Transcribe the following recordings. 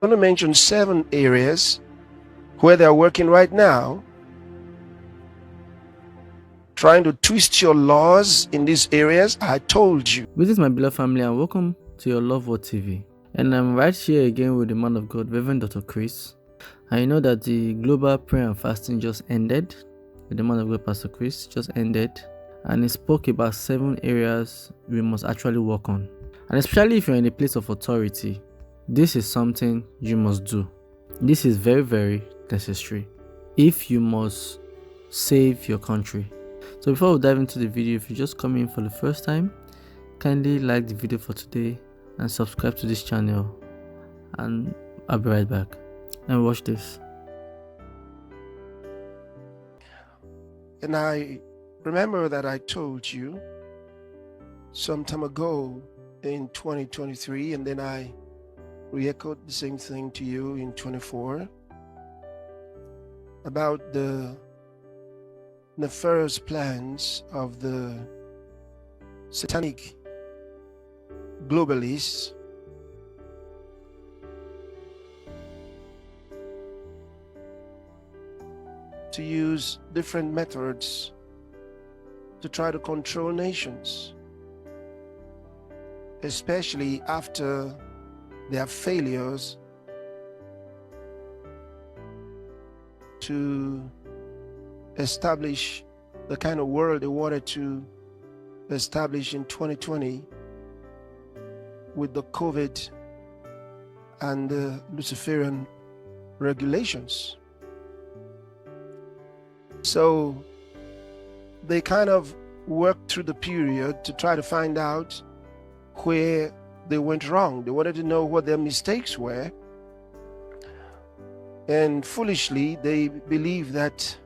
I'm going to mention 7 areas where they're working right now, trying to twist your laws in these areas. I told you. Greetings, my beloved family, and welcome to your Love Word TV. And I'm right here again with the man of God, Reverend Dr. Chris. I know that the global prayer and fasting just ended. With the man of God, Pastor Chris, just ended. And he spoke about 7 areas we must actually work on. And especially if you're in a place of authority, this is something you must do. This is very, very necessary if you must save your country. So before we dive into the video, if you just come in for the first time, kindly like the video for today and subscribe to this channel, and I'll be right back. And watch this. And I remember that I told you some time ago in 2023, and then I re-echoed the same thing to you in 24 about the nefarious plans of the satanic globalists to use different methods to try to control nations, especially after their failures to establish the kind of world they wanted to establish in 2020 with the COVID and the Luciferian regulations. So they kind of worked through the period to try to find out where they went wrong. They wanted to know what their mistakes were. And foolishly, they believed that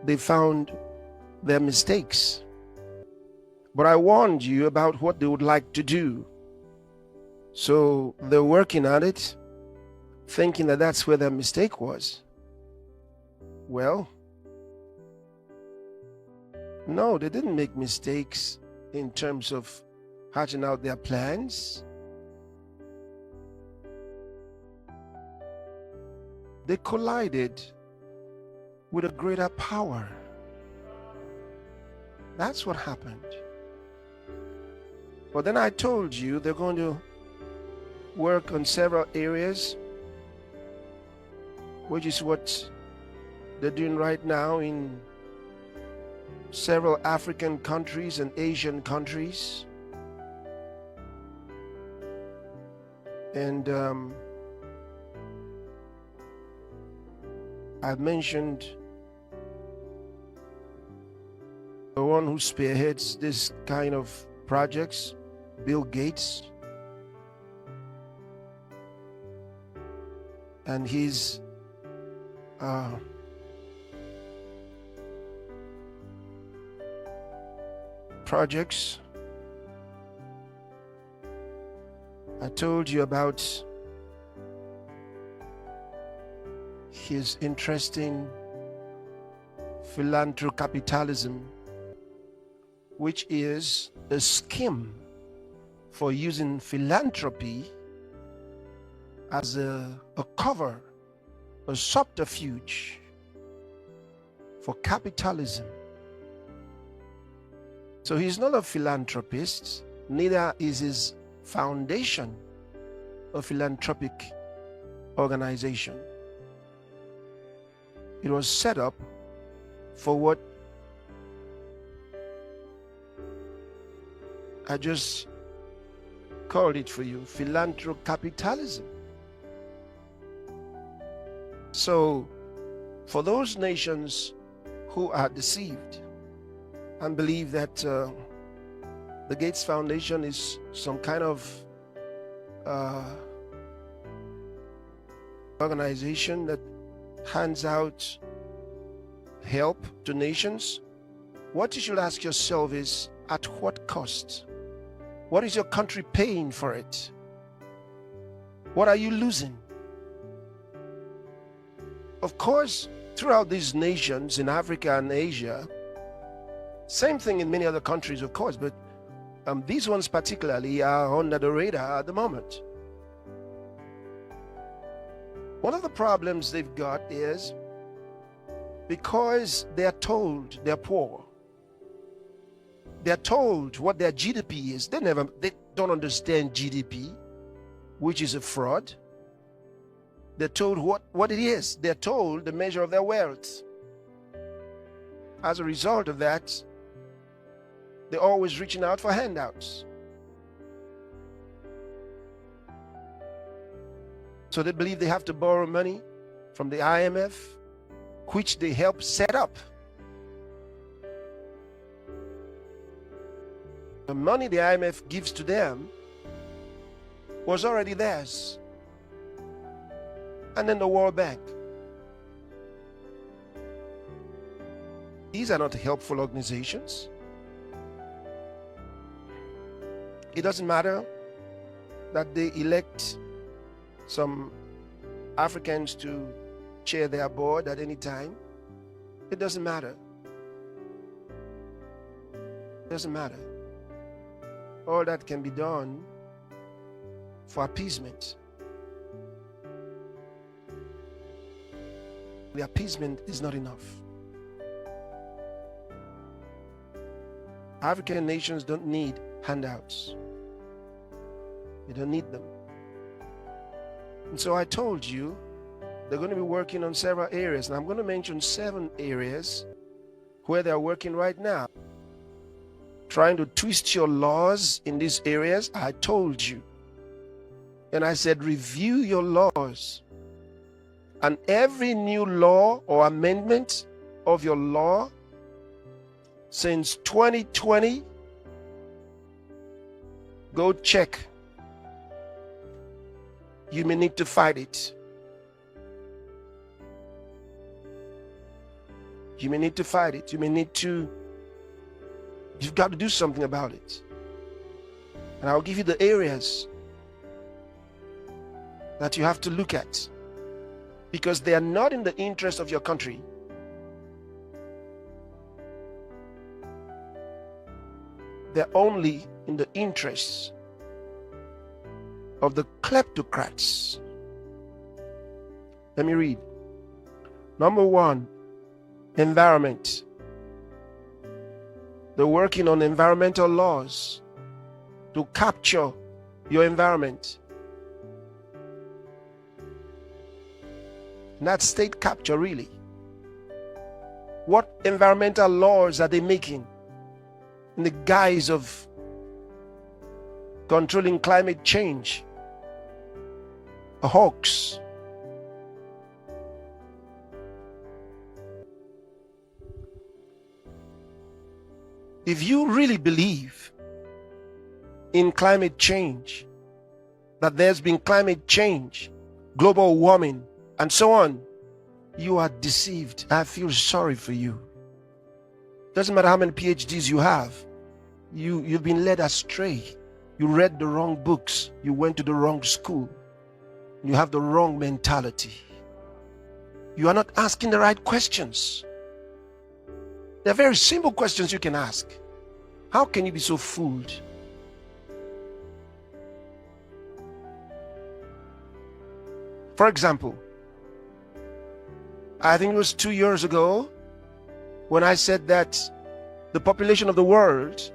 they found their mistakes. But I warned you about what they would like to do. So they're working on it, thinking that that's where their mistake was. Well, no, they didn't make mistakes in terms of hatching out their plans. They collided with a greater power. That's what happened. But then I told you they're going to work on several areas, which is what they're doing right now in several African countries and Asian countries. And I've mentioned the one who spearheads this kind of projects, Bill Gates, and his projects. I told you about his interesting philanthrocapitalism, which is a scheme for using philanthropy as a cover, a subterfuge for capitalism. So he's not a philanthropist, neither is his foundation a philanthropic organization. It was set up for what I just called it for you, philanthrocapitalism. So for those nations who are deceived and believe that the Gates Foundation is some kind of organization that hands out help to nations, what you should ask yourself is, at what cost? What is your country paying for it? What are you losing? Of course, throughout these nations in Africa and Asia, same thing in many other countries, of course, but these ones particularly are under the radar at the moment. One of the problems they've got is because they are told they're poor. They're told what their GDP is. They don't understand GDP, which is a fraud. They're told what it is. They're told the measure of their wealth. As a result of that, they're always reaching out for handouts. So they believe they have to borrow money from the IMF, which they help set up. The money the IMF gives to them was already theirs. And then the World Bank. These are not helpful organizations. It doesn't matter that they elect some Africans to chair their board at any time. It doesn't matter. It doesn't matter. All that can be done for appeasement. The appeasement is not enough. African nations don't need handouts. They don't need them. And so I told you they're going to be working on several areas. And I'm going to mention 7 areas where they're working right now. Trying to twist your laws in these areas. I told you. And I said, review your laws. And every new law or amendment of your law since 2020, go check. You may need to fight it. You may need to fight it. You've got to do something about it. And I'll give you the areas that you have to look at, because they are not in the interest of your country. They're only in the interests of the kleptocrats. Let me read. Number 1, environment. They're working on environmental laws to capture your environment. Not state capture, really. What environmental laws are they making in the guise of controlling climate change? A hoax. If you really believe in climate change, that there's been climate change, global warming, and so on, you are deceived. I feel sorry for you. Doesn't matter how many PhDs you have, you've been led astray. You read the wrong books. You went to the wrong school. You have the wrong mentality. You are not asking the right questions. They're very simple questions you can ask. How can you be so fooled? For example, I think it was 2 years ago when I said that the population of the world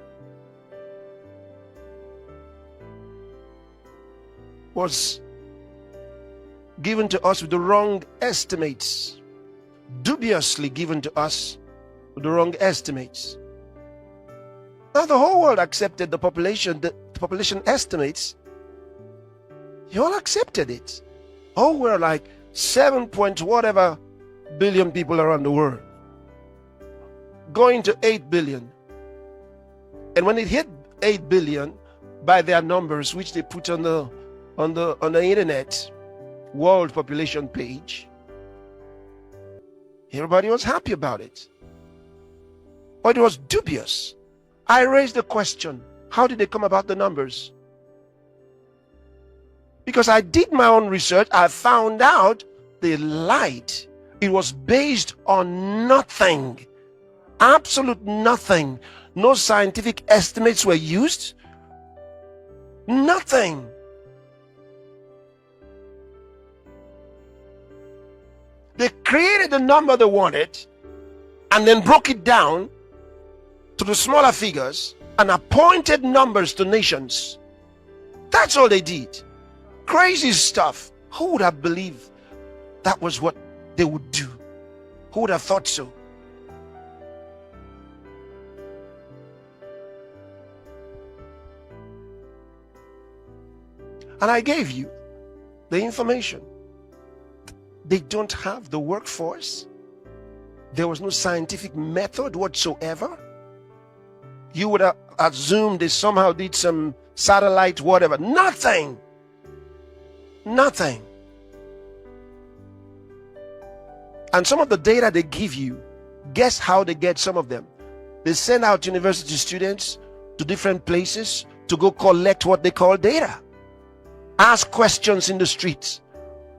was given to us with the wrong estimates, dubiously given to us with the wrong estimates. Now the whole world accepted the population estimates. You all accepted it. Oh, we're like 7 point whatever billion people around the world, going to 8 billion. And when it hit 8 billion by their numbers, which they put on the internet world population page, everybody was happy about it. But it was dubious. I raised the question, how did they come about the numbers? Because I did my own research, I found out they lied. It was based on nothing, absolute nothing. No scientific estimates were used. Nothing. They created the number they wanted and then broke it down to the smaller figures and appointed numbers to nations. That's all they did. Crazy stuff. Who would have believed that was what they would do? Who would have thought so? And I gave you the information. They don't have the workforce. There was no scientific method whatsoever. You would have assumed they somehow did some satellite, whatever. Nothing. Nothing. And some of the data they give you, guess how they get some of them? They send out university students to different places to go collect what they call data. Ask questions in the streets.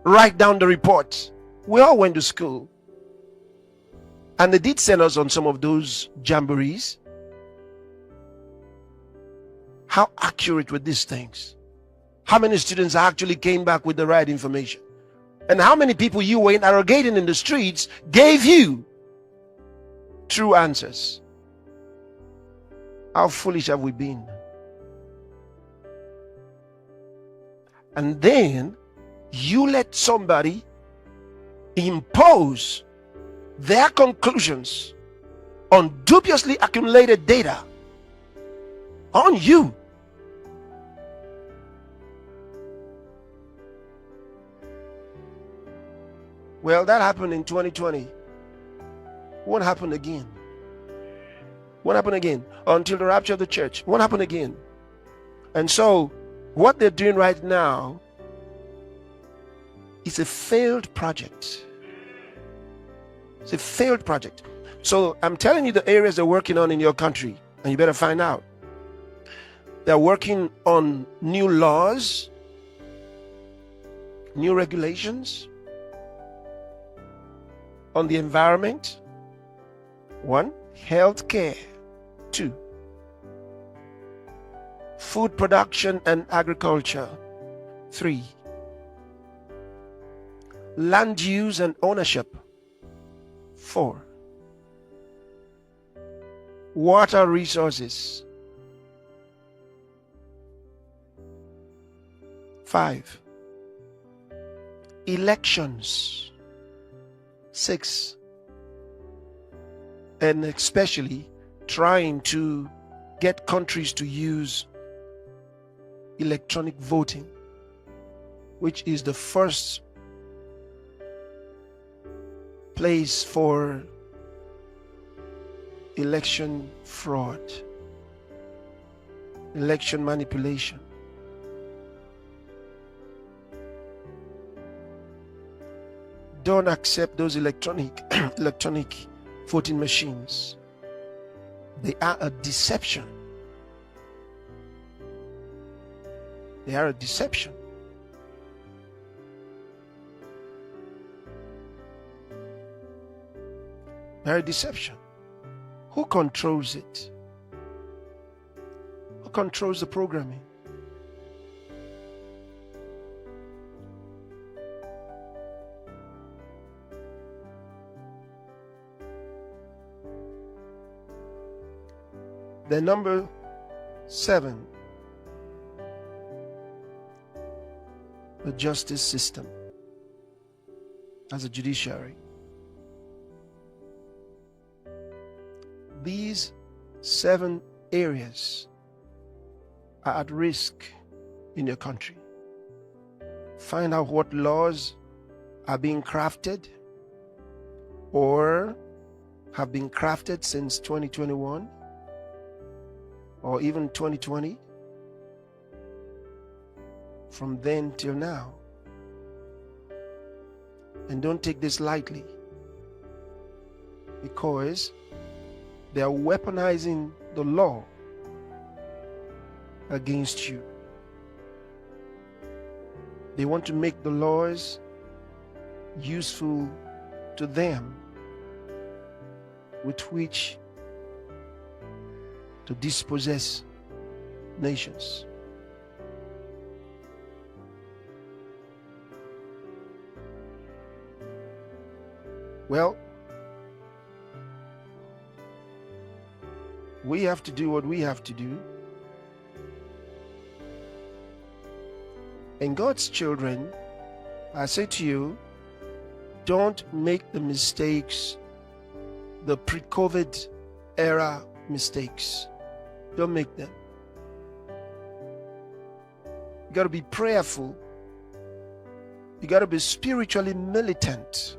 Write down the reports. We all went to school. And they did send us on some of those jamborees. How accurate were these things? How many students actually came back with the right information? And how many people you were interrogating in the streets gave you true answers? How foolish have we been? And then you let somebody impose their conclusions on dubiously accumulated data on you. Well, that happened in 2020. Won't happen again. Won't happen again until the rapture of the church. Won't happen again. And so, what they're doing right now is a failed project. It's a failed project. So I'm telling you the areas they're working on in your country, and you better find out. They're working on new laws, new regulations, on the environment. 1, healthcare. 2, food production and agriculture. 3, land use and ownership. 4, water resources. 5, elections. 6, and especially trying to get countries to use electronic voting, which is the first place for election fraud, election manipulation. Don't accept those electronic voting machines. They are a deception. They are a deception. They're a deception. Who controls it? Who controls the programming? The number 7, the justice system as a judiciary. These 7 areas are at risk in your country. Find out what laws are being crafted or have been crafted since 2021 or even 2020, from then till now. And don't take this lightly, because they are weaponizing the law against you. They want to make the laws useful to them, with which to dispossess nations. Well, we have to do what we have to do. And God's children, I say to you, don't make the mistakes, the pre-COVID era mistakes. Don't make them. You got to be prayerful. You got to be spiritually militant.